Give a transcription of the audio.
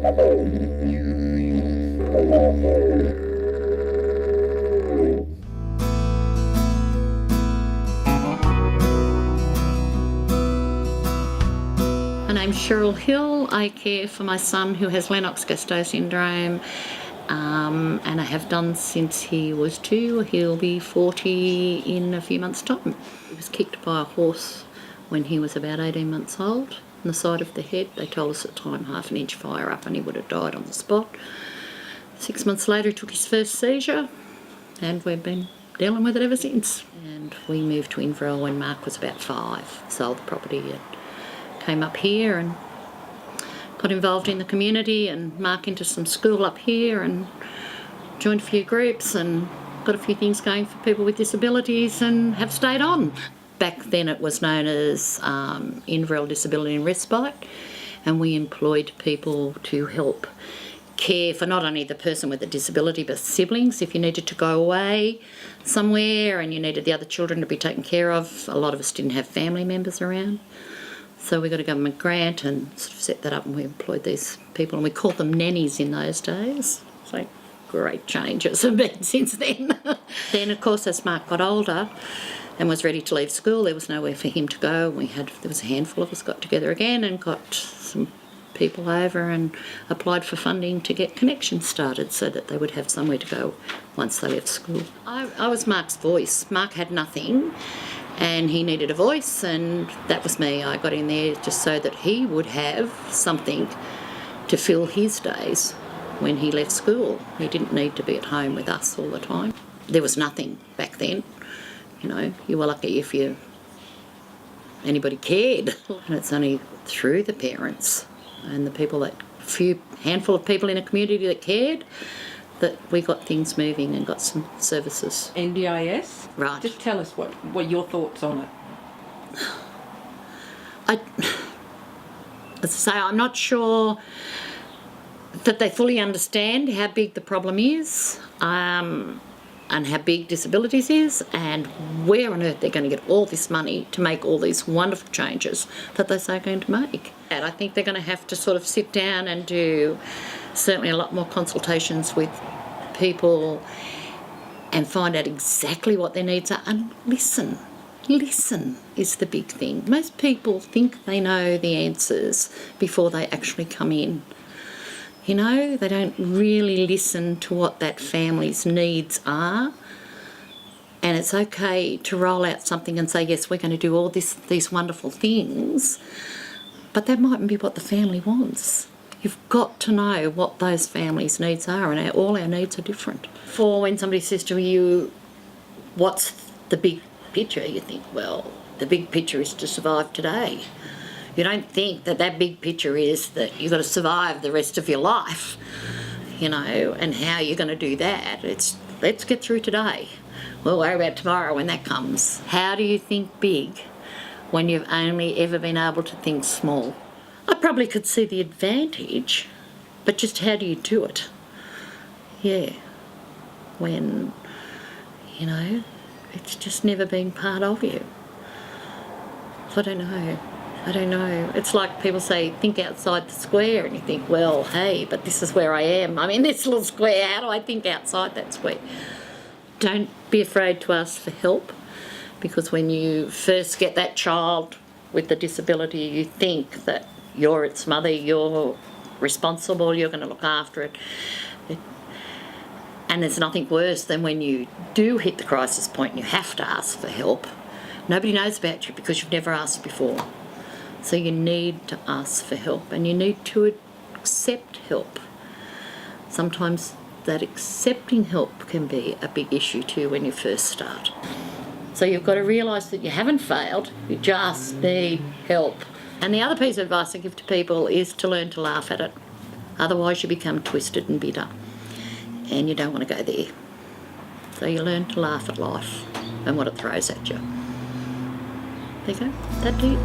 My name's Cheryl Hill. I care for my son who has Lennox-Gastaut syndrome, and I have done since he was 2. He'll be 40 in a few months' time. He was kicked by a horse when he was about 18 months old on the side of the head. They told us at the time half an inch fire up and he would have died on the spot. 6 months later he took his first seizure and we've been dealing with it ever since. And we moved to Inverell when Mark was about 5, sold the property and came up here and got involved in the community and Mark into some school up here and joined a few groups and got a few things going for people with disabilities and have stayed on. Back then it was known as Inverell Disability and Respite, and we employed people to help care for not only the person with the disability but siblings. If you needed to go away somewhere and you needed the other children to be taken care of, a lot of us didn't have family members around. So we got a government grant and sort of set that up and we employed these people and we called them nannies in those days. So great changes have been since then. Then of course as Mark got older and was ready to leave school, there was nowhere for him to go. There was a handful of us got together again and got some people over and applied for funding to get connections started so that they would have somewhere to go once they left school. I was Mark's voice. Mark had nothing and he needed a voice, and that was me. I got in there just so that he would have something to fill his days when he left school. He didn't need to be at home with us all the time. There was nothing back then. You know, you were lucky if anybody cared. And it's only through the parents and the people, that handful of people in a community that cared, that we got things moving and got some services. NDIS? Right. Just tell us what your thoughts on it. As I say, I'm not sure that they fully understand how big the problem is and how big disabilities is and where on earth they're going to get all this money to make all these wonderful changes that they say are going to make. And I think they're going to have to sort of sit down and do certainly a lot more consultations with people and find out exactly what their needs are and listen. Listen is the big thing. Most people think they know the answers before they actually come in. You know, they don't really listen to what that family's needs are. And it's okay to roll out something and say, yes, we're going to do all these wonderful things, but that mightn't be what the family wants. You've got to know what those families' needs are, and all our needs are different. For when somebody says to you, what's the big picture? You think, well, the big picture is to survive today. You don't think that big picture is that you've got to survive the rest of your life, you know, and how you're going to do that. It's let's get through today. We'll worry about tomorrow when that comes. How do you think big when you've only ever been able to think small? I probably could see the advantage, but just how do you do it? Yeah, when, you know, it's just never been part of you. So I don't know. It's like people say, think outside the square, and you think, well, hey, but this is where I am. I'm in this little square. How do I think outside that square? Don't be afraid to ask for help, because when you first get that child with the disability, you think that you're its mother, you're responsible, you're going to look after it. And there's nothing worse than when you do hit the crisis point and you have to ask for help. Nobody knows about you because you've never asked before. So you need to ask for help and you need to accept help. Sometimes that accepting help can be a big issue too when you first start. So you've got to realise that you haven't failed, you just need help. And the other piece of advice I give to people is to learn to laugh at it. Otherwise you become twisted and bitter and you don't want to go there. So you learn to laugh at life and what it throws at you. There you go, that's it.